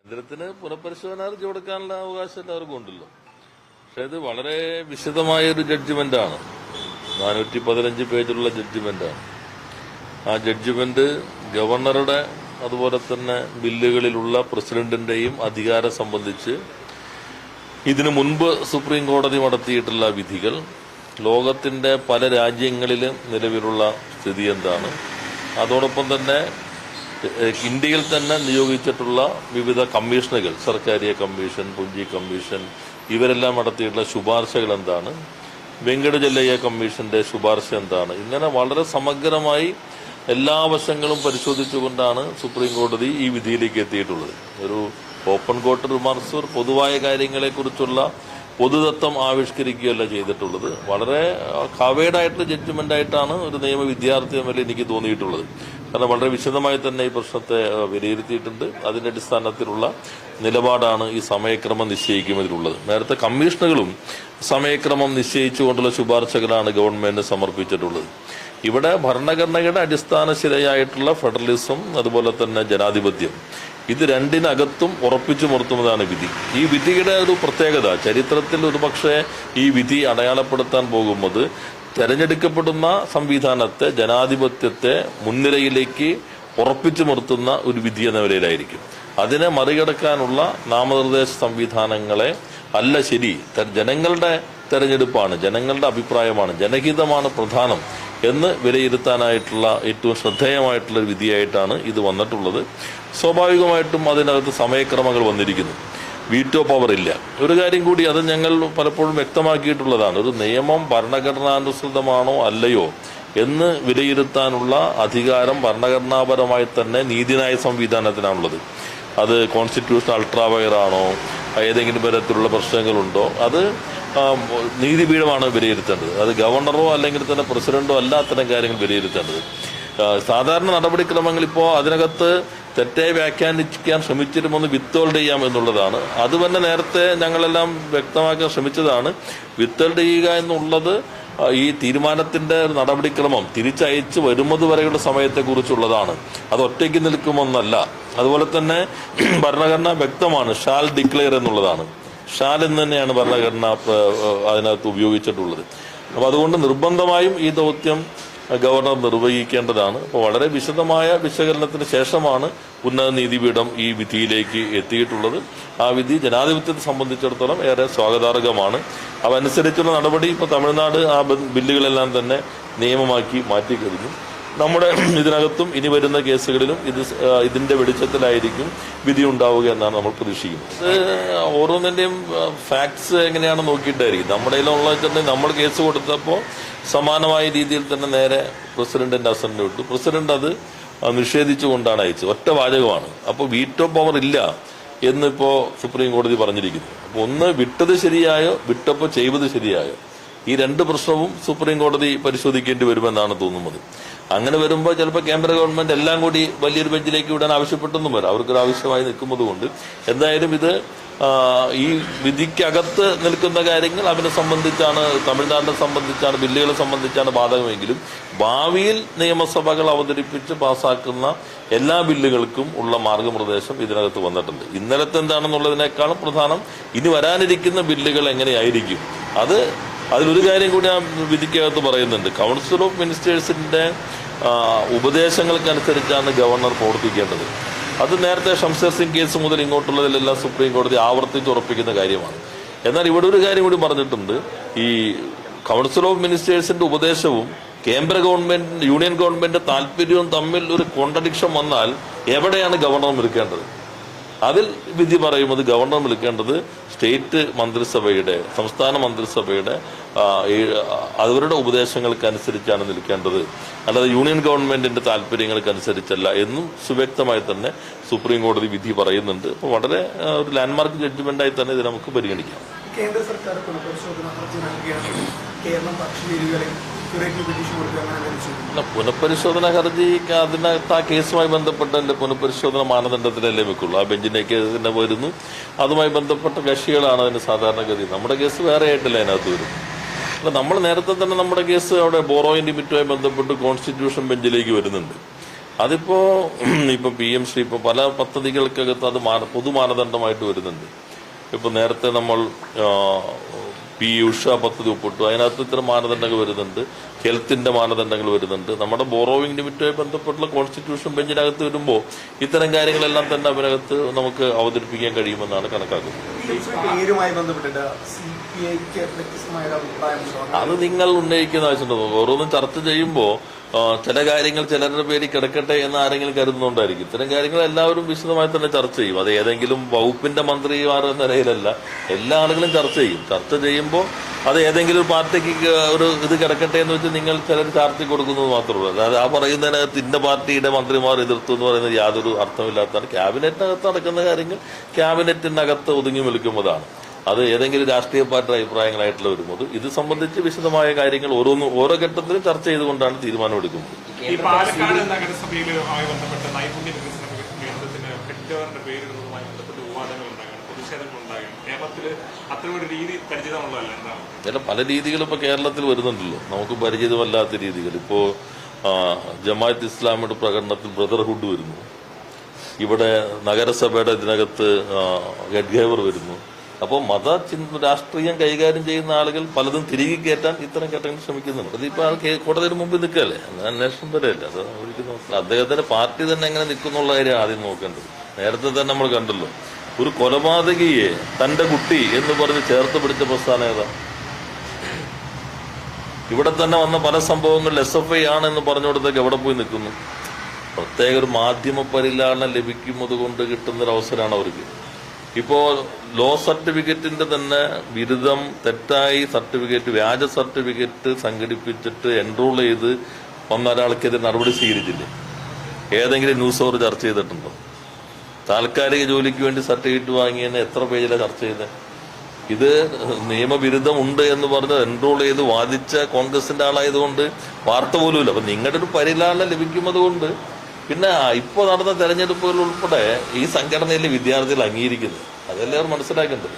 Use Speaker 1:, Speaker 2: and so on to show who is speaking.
Speaker 1: കേന്ദ്രത്തിന് പുനഃപരിശോധന ഹർജി കൊടുക്കാനുള്ള അവകാശം എല്ലാവർക്കും ഉണ്ടല്ലോ. പക്ഷെ ഇത് വളരെ വിശദമായൊരു ജഡ്ജിമെന്റാണ്. 415 പേജുള്ള ജഡ്ജിമെന്റാണ്. ആ ജഡ്ജിമെന്റ് ഗവർണറുടെ അതുപോലെ തന്നെ ബില്ലുകളിലുള്ള പ്രസിഡന്റിന്റെയും അധികാരം സംബന്ധിച്ച് ഇതിനു മുൻപ് സുപ്രീം കോടതി നടത്തിയിട്ടുള്ള വിധികൾ, ലോകത്തിന്റെ പല രാജ്യങ്ങളിലും നിലവിലുള്ള സ്ഥിതി എന്താണ്, അതോടൊപ്പം തന്നെ ഇന്ത്യയിൽ തന്നെ നിയോഗിച്ചിട്ടുള്ള വിവിധ കമ്മീഷനുകൾ, സർക്കാരിയ കമ്മീഷൻ, പുഞ്ചി കമ്മീഷൻ, ഇവരെല്ലാം നടത്തിയിട്ടുള്ള ശുപാർശകൾ എന്താണ്, വെങ്കടചെല്ലയ്യ കമ്മീഷന്റെ ശുപാർശ എന്താണ്, ഇങ്ങനെ വളരെ സമഗ്രമായി എല്ലാ വശങ്ങളും പരിശോധിച്ചുകൊണ്ടാണ് സുപ്രീം കോടതി ഈ വിധിയിലേക്ക് എത്തിയിട്ടുള്ളത്. ഒരു ഓപ്പൺ കോർട്ട് റിമാർക്സ്, ഒരു പൊതുവായ കാര്യങ്ങളെക്കുറിച്ചുള്ള പൊതുതത്വം ആവിഷ്കരിക്കുകയല്ല ചെയ്തിട്ടുള്ളത്. വളരെ കവേഡായിട്ടുള്ള ജഡ്ജ്മെന്റായിട്ടാണ് ഒരു നിയമ വിദ്യാർത്ഥി തമ്മിൽ എനിക്ക് തോന്നിയിട്ടുള്ളത്. കാരണം വളരെ വിശദമായി തന്നെ ഈ പ്രശ്നത്തെ വിലയിരുത്തിയിട്ടുണ്ട്. അതിന്റെ അടിസ്ഥാനത്തിലുള്ള നിലപാടാണ് ഈ സമയക്രമം നിശ്ചയിക്കുന്നതിലുള്ളത്. നേരത്തെ കമ്മീഷനുകളും സമയക്രമം നിശ്ചയിച്ചുകൊണ്ടുള്ള ശുപാർശകളാണ് ഗവൺമെന്റിന് സമർപ്പിച്ചിട്ടുള്ളത്. ഇവിടെ ഭരണഘടനയുടെ അടിസ്ഥാന ശിലയായിട്ടുള്ള ഫെഡറലിസം, അതുപോലെ തന്നെ ജനാധിപത്യം, ഇത് രണ്ടിനകത്തും ഉറപ്പിച്ചു നിർത്തുന്നതാണ് വിധി. ഈ വിധിയുടെ ഒരു പ്രത്യേകത, ചരിത്രത്തിൽ ഒരുപക്ഷെ ഈ വിധി അടയാളപ്പെടുത്താൻ പോകുന്നത് തെരഞ്ഞെടുക്കപ്പെടുന്ന സംവിധാനത്തെ, ജനാധിപത്യത്തെ മുൻനിരയിലേക്ക് ഉറപ്പിച്ചു നിർത്തുന്ന ഒരു വിധി എന്ന നിലയിലായിരിക്കും. അതിനെ മറികടക്കാനുള്ള നാമനിർദ്ദേശ സംവിധാനങ്ങളെ അല്ല ശരി, ജനങ്ങളുടെ തെരഞ്ഞെടുപ്പാണ്, ജനങ്ങളുടെ അഭിപ്രായമാണ്, ജനഹിതമാണ് പ്രധാനം എന്ന് വിലയിരുത്താനായിട്ടുള്ള ഏറ്റവും ശ്രദ്ധേയമായിട്ടുള്ള ഒരു വിധിയായിട്ടാണ് ഇത് വന്നിട്ടുള്ളത്. സ്വാഭാവികമായിട്ടും അതിനകത്ത് സമയക്രമങ്ങൾ വന്നിരിക്കുന്നു. വീറ്റോ പവർ ഇല്ല. ഒരു കാര്യം കൂടി, അത് ഞങ്ങൾ പലപ്പോഴും വ്യക്തമാക്കിയിട്ടുള്ളതാണ്. ഒരു നിയമം ഭരണഘടനാനുസൃതമാണോ അല്ലയോ എന്ന് വിലയിരുത്താനുള്ള അധികാരം ഭരണഘടനാപരമായി തന്നെ നീതിന്യായ സംവിധാനത്തിനാണുള്ളത്. അത് കോൺസ്റ്റിറ്റ്യൂഷൻ അൾട്രാവയറാണോ, ഏതെങ്കിലും തരത്തിലുള്ള പ്രശ്നങ്ങളുണ്ടോ, അത് നീതിപീഠമാണ് വിലയിരുത്തേണ്ടത്. അത് ഗവർണറോ അല്ലെങ്കിൽ തന്നെ പ്രസിഡന്റോ അല്ല അത്തരം കാര്യങ്ങൾ വിലയിരുത്തേണ്ടത്. സാധാരണ നടപടിക്രമങ്ങൾ ഇപ്പോൾ അതിനകത്ത് തെറ്റായി വ്യാഖ്യാനിക്കാൻ ശ്രമിച്ചിരുമെന്ന് വിത്തോൾഡ് ചെയ്യാം എന്നുള്ളതാണ്. അത് തന്നെ നേരത്തെ ഞങ്ങളെല്ലാം വ്യക്തമാക്കാൻ ശ്രമിച്ചതാണ്. വിത്തോൾഡ് ചെയ്യുക എന്നുള്ളത് ഈ തീരുമാനത്തിന്റെ നടപടിക്രമം തിരിച്ചയച്ച് വരുന്നത് വരെയുള്ള സമയത്തെക്കുറിച്ചുള്ളതാണ്. അത് ഒറ്റയ്ക്ക് നിൽക്കുമെന്നല്ല. അതുപോലെ തന്നെ ഭരണഘടന വ്യക്തമാണ്, ഷാൽ ഡിക്ലെയർ എന്നുള്ളതാണ്. ഷാൽ എന്ന് തന്നെയാണ് ഭരണഘടന അതിനകത്ത് ഉപയോഗിച്ചിട്ടുള്ളത്. അപ്പോൾ അതുകൊണ്ട് നിർബന്ധമായും ഈ ദൗത്യം ഗവർണർ നിർവഹിക്കേണ്ടതാണ്. അപ്പോൾ വളരെ വിശദമായ വിശകലനത്തിന് ശേഷമാണ് ഉന്നത നീതിപീഠം ഈ വിധിയിലേക്ക് എത്തിയിട്ടുള്ളത്. ആ വിധി ജനാധിപത്യത്തെ സംബന്ധിച്ചിടത്തോളം ഏറെ സ്വാഗതാർഹമാണ്. അതനുസരിച്ചുള്ള നടപടി ഇപ്പോൾ തമിഴ്നാട് ആ ബില്ലുകളെല്ലാം തന്നെ നിയമമാക്കി മാറ്റിക്കഴിഞ്ഞു. നമ്മുടെ ഇതിനകത്തും ഇനി വരുന്ന കേസുകളിലും ഇതിന്റെ വെളിച്ചത്തിലായിരിക്കും വിധി ഉണ്ടാവുക എന്നാണ് നമ്മൾ പ്രതീക്ഷിക്കുന്നത്. ഓരോന്നിന്റെയും ഫാക്ട്സ് എങ്ങനെയാണെന്ന് നോക്കിയിട്ടായിരിക്കും. നമ്മുടെ കയ്യിലുള്ള നമ്മൾ കേസ് കൊടുത്തപ്പോൾ സമാനമായ രീതിയിൽ തന്നെ നേരെ പ്രസിഡന്റിന്റെ അസന്റ് വിട്ടു. പ്രസിഡന്റ് അത് നിഷേധിച്ചുകൊണ്ടാണ് അയച്ചത്. ഒറ്റ വാചകമാണ്. അപ്പോൾ വീറ്റോ പവർ ഇല്ല എന്നിപ്പോ സുപ്രീം കോടതി പറഞ്ഞിരിക്കുന്നു. അപ്പോൾ ഒന്ന് വിട്ടത് ശരിയായോ, വിട്ടപ്പോൾ ചെയ്തത് ശരിയായോ, ഈ രണ്ട് പ്രശ്നവും സുപ്രീം കോടതി പരിശോധിക്കേണ്ടി വരുമെന്നാണ് തോന്നുന്നത്. അങ്ങനെ വരുമ്പോൾ ചിലപ്പോൾ കേന്ദ്ര ഗവൺമെന്റ് എല്ലാം കൂടി വലിയൊരു ബെഞ്ചിലേക്ക് വിടാൻ ആവശ്യപ്പെട്ടെന്നും വരാം. അവർക്കൊരു ആവശ്യമായി നിൽക്കുന്നത് കൊണ്ട് എന്തായാലും ഇത് ഈ വിധിക്കകത്ത് നിൽക്കുന്ന കാര്യങ്ങൾ അവരെ സംബന്ധിച്ചാണ്, തമിഴ്നാടിനെ സംബന്ധിച്ചാണ്, ബില്ലുകളെ സംബന്ധിച്ചാണ് ബാധകമെങ്കിലും ഭാവിയിൽ നിയമസഭകൾ അവതരിപ്പിച്ച് പാസ്സാക്കുന്ന എല്ലാ ബില്ലുകൾക്കും ഉള്ള മാർഗനിർദ്ദേശം ഇതിനകത്ത് വന്നിട്ടുണ്ട്. ഇന്നലത്തെ എന്താണെന്നുള്ളതിനേക്കാളും പ്രധാനം ഇനി വരാനിരിക്കുന്ന ബില്ലുകൾ എങ്ങനെയായിരിക്കും. അതിലൊരു കാര്യം കൂടി ആ വിധിക്കകത്ത് പറയുന്നുണ്ട്. കൗൺസിൽ ഓഫ് മിനിസ്റ്റേഴ്സിന്റെ ഉപദേശങ്ങൾക്കനുസരിച്ചാണ് ഗവർണർ പ്രവർത്തിക്കേണ്ടത്. അത് നേരത്തെ ഷംസേർ സിംഗ് കേസ് മുതൽ ഇങ്ങോട്ടുള്ളതിലെല്ലാം സുപ്രീം കോടതി ആവർത്തിച്ച് ഉറപ്പിക്കുന്ന കാര്യമാണ്. എന്നാൽ ഇവിടെ ഒരു കാര്യം കൂടി പറഞ്ഞിട്ടുണ്ട്. ഈ കൗൺസിൽ ഓഫ് മിനിസ്റ്റേഴ്സിന്റെ ഉപദേശവും കേന്ദ്ര ഗവൺമെന്റ്, യൂണിയൻ ഗവൺമെന്റ് താല്പര്യവും തമ്മിൽ ഒരു കോൺട്രഡിക്ഷൻ വന്നാൽ എവിടെയാണ് ഗവർണർ നിൽക്കേണ്ടത്? അതിൽ വിധി പറയുന്നത് ഗവർണർ നിൽക്കേണ്ടത് സ്റ്റേറ്റ് മന്ത്രിസഭയുടെ, സംസ്ഥാന മന്ത്രിസഭയുടെ അവരുടെ ഉപദേശങ്ങൾക്കനുസരിച്ചാണ് നിൽക്കേണ്ടത്, അല്ലാതെ യൂണിയൻ ഗവൺമെന്റിന്റെ താല്പര്യങ്ങൾക്കനുസരിച്ചല്ല എന്നും സുവ്യക്തമായി തന്നെ സുപ്രീം കോടതി വിധി പറയുന്നുണ്ട്. അപ്പോൾ വളരെ ഒരു ലാൻഡ്മാർക്ക് ജഡ്ജ്മെന്റായി തന്നെ ഇത് നമുക്ക് പരിഗണിക്കാം.
Speaker 2: കേന്ദ്ര സർക്കാർ പുനഃപരിശോധന ഹർജി നൽകിയാണ് കേരളം
Speaker 1: പുനഃപരിശോധന ഹർജി അതിനകത്ത് ആ കേസുമായി ബന്ധപ്പെട്ട പുനഃപരിശോധന മാനദണ്ഡത്തിലല്ലേ വെക്കുള്ളൂ. ആ ബെഞ്ചിലേക്ക് തന്നെ വരുന്നു. അതുമായി ബന്ധപ്പെട്ട കക്ഷികളാണ് അതിന് സാധാരണഗതി. നമ്മുടെ കേസ് വേറെ ആയിട്ടല്ലേ അതിനകത്ത് വരും. അല്ല, നമ്മൾ നേരത്തെ തന്നെ നമ്മുടെ കേസ് അവിടെ ബോറോയിൻ ലിമിറ്റുമായി ബന്ധപ്പെട്ട് കോൺസ്റ്റിറ്റ്യൂഷൻ ബെഞ്ചിലേക്ക് വരുന്നുണ്ട്. അതിപ്പോ ഇപ്പൊ PMC ഇപ്പൊ പല പദ്ധതികൾക്കകത്ത് അത് പൊതു മാനദണ്ഡമായിട്ട് വരുന്നുണ്ട്. ഇപ്പൊ നേരത്തെ നമ്മൾ ഉഷ പദ്ധതി ഒപ്പിട്ടു, അതിനകത്ത് ഇത്തരം മാനദണ്ഡങ്ങൾ വരുന്നുണ്ട്. ഹെൽത്തിന്റെ മാനദണ്ഡങ്ങൾ വരുന്നുണ്ട്. നമ്മുടെ ബോറോവിംഗ് ലിമിറ്റുമായി ബന്ധപ്പെട്ടുള്ള കോൺസ്റ്റിറ്റ്യൂഷൻ ബെഞ്ചിനകത്ത് വരുമ്പോൾ ഇത്തരം കാര്യങ്ങളെല്ലാം തന്നെ അതിനകത്ത് നമുക്ക് അവതരിപ്പിക്കാൻ കഴിയുമെന്നാണ് കണക്കാക്കുന്നത്. അത് നിങ്ങൾ ഉന്നയിക്കുന്ന ആവശ്യമുണ്ടോ? ഓരോന്നും ചർച്ച ചെയ്യുമ്പോൾ ചില കാര്യങ്ങൾ ചിലരുടെ പേരിൽ കിടക്കട്ടെ എന്ന് ആരെങ്കിലും കരുതുന്നുണ്ടായിരിക്കും. ഇത്തരം കാര്യങ്ങൾ എല്ലാവരും വിശദമായി തന്നെ ചർച്ച ചെയ്യും. അത് ഏതെങ്കിലും വകുപ്പിന്റെ മന്ത്രിമാർ എന്ന നിലയിലല്ല, എല്ലാ ആളുകളും ചർച്ച ചെയ്യും. ചർച്ച ചെയ്യുമ്പോൾ അത് ഏതെങ്കിലും ഒരു പാർട്ടിക്ക് ഒരു ഇത് കിടക്കട്ടെ എന്ന് വെച്ച് നിങ്ങൾ ചിലർ ചാർത്തി കൊടുക്കുന്നത് മാത്രമേ ഉള്ളൂ. അതായത് ആ പറയുന്നതിനകത്ത് ഇന്ന പാർട്ടിയുടെ മന്ത്രിമാർ എതിർത്തു എന്ന് പറയുന്നത് യാതൊരു അർത്ഥമില്ലാത്തതാണ്. ക്യാബിനറ്റിനകത്ത് നടക്കുന്ന കാര്യങ്ങൾ ക്യാബിനറ്റിനകത്ത് ഒതുങ്ങി നിൽക്കുന്നതാണ്. അത് ഏതെങ്കിലും രാഷ്ട്രീയ പാർട്ടി അഭിപ്രായങ്ങളായിട്ടുള്ള വരുമ്പോൾ ഇത് സംബന്ധിച്ച് വിശദമായ കാര്യങ്ങൾ ഓരോ ഘട്ടത്തിലും ചർച്ച ചെയ്തുകൊണ്ടാണ് തീരുമാനമെടുക്കുന്നത്.
Speaker 3: ഈ പാലക്കാട് നഗരസഭയിലുമായി ബന്ധപ്പെട്ട നൈപുണ്യ വികസന കേന്ദ്രത്തിന് ഹെക്ടറിന്റെ പേരിടുന്നതുമായി ബന്ധപ്പെട്ട് വിവാദങ്ങൾ ഉണ്ടാകും, പ്രതിഷേധങ്ങൾ ഉണ്ടാകും. കേരളത്തിൽ അത്തരമൊരു രീതി പരിചിതമുള്ളതല്ല, എന്താണ്? ചില
Speaker 1: പല രീതികളും ഇപ്പൊ കേരളത്തിൽ വരുന്നുണ്ടല്ലോ, നമുക്ക് പരിചിതമല്ലാത്ത രീതികൾ. ഇപ്പോ ജമാഅത്ത് ഇസ്ലാമിയുടെ പ്രകടനത്തിൽ ബ്രദർഹുഡ് വരുന്നു, ഇവിടെ നഗരസഭയുടെ ഇതിനകത്ത് ഗഡ്ഗേവർ വരുന്നു. അപ്പോൾ രാഷ്ട്രീയം കൈകാര്യം ചെയ്യുന്ന ആളുകൾ പലതും തിരികെ കയറ്റാൻ ഇത്തരം ഘട്ടങ്ങൾ ശ്രമിക്കുന്നുണ്ട്. അതിപ്പോ കോടതിയിൽ മുമ്പിൽ നിൽക്കല്ലേ, അന്വേഷണം വരെയല്ല. അത് അദ്ദേഹത്തിന്റെ പാർട്ടി തന്നെ എങ്ങനെ നിൽക്കുന്നുള്ള കാര്യം ആദ്യം നോക്കേണ്ടത്. നേരത്തെ തന്നെ നമ്മൾ കണ്ടല്ലോ, ഒരു കൊലപാതകിയെ തന്റെ കുട്ടി എന്ന് പറഞ്ഞ് ചേർത്ത് പിടിച്ച പ്രസ്ഥാനം ഏതാ? ഇവിടെ തന്നെ വന്ന പല സംഭവങ്ങളിൽ SFI ആണെന്ന് പറഞ്ഞുകൊടുത്തേക്ക് എവിടെ പോയി നിൽക്കുന്നു? പ്രത്യേക ഒരു മാധ്യമ പരിലാളനം ലഭിക്കുന്നത് കൊണ്ട് കിട്ടുന്നൊരവസരമാണ് അവർക്ക്. ഇപ്പോ ലോ സർട്ടിഫിക്കറ്റിന്റെ തന്നെ ബിരുദം തെറ്റായി സർട്ടിഫിക്കറ്റ്, വ്യാജ സർട്ടിഫിക്കറ്റ് സംഘടിപ്പിച്ചിട്ട് എൻറോൾ ചെയ്ത് വന്ന ഒരാൾക്കെതിരെ നടപടി സ്വീകരിച്ചില്ലേ? ഏതെങ്കിലും ന്യൂസ് അവർ ചർച്ച ചെയ്തിട്ടുണ്ടോ? താൽക്കാലിക ജോലിക്ക് വേണ്ടി സർട്ടിഫിക്കറ്റ് വാങ്ങിയതിന് എത്ര പേജിലാണ് ചർച്ച ചെയ്തത്? ഇത് നിയമബിരുദം ഉണ്ട് എന്ന് പറഞ്ഞ് എൻറോൾ ചെയ്ത് വാദിച്ച കോൺഗ്രസിന്റെ ആളായതുകൊണ്ട് വാർത്ത പോലുമില്ല. അപ്പൊ നിങ്ങളുടെ ഒരു പരിലാളനം ലഭിക്കുന്നത് കൊണ്ട് പിന്നെ ഇപ്പോൾ നടന്ന തെരഞ്ഞെടുപ്പുകൾ ഉൾപ്പെടെ ഈ സംഘടനയിലെ വിദ്യാർത്ഥികൾ അംഗീകരിക്കുന്നത്, അതല്ലേ അവർ മനസ്സിലാക്കേണ്ടത്.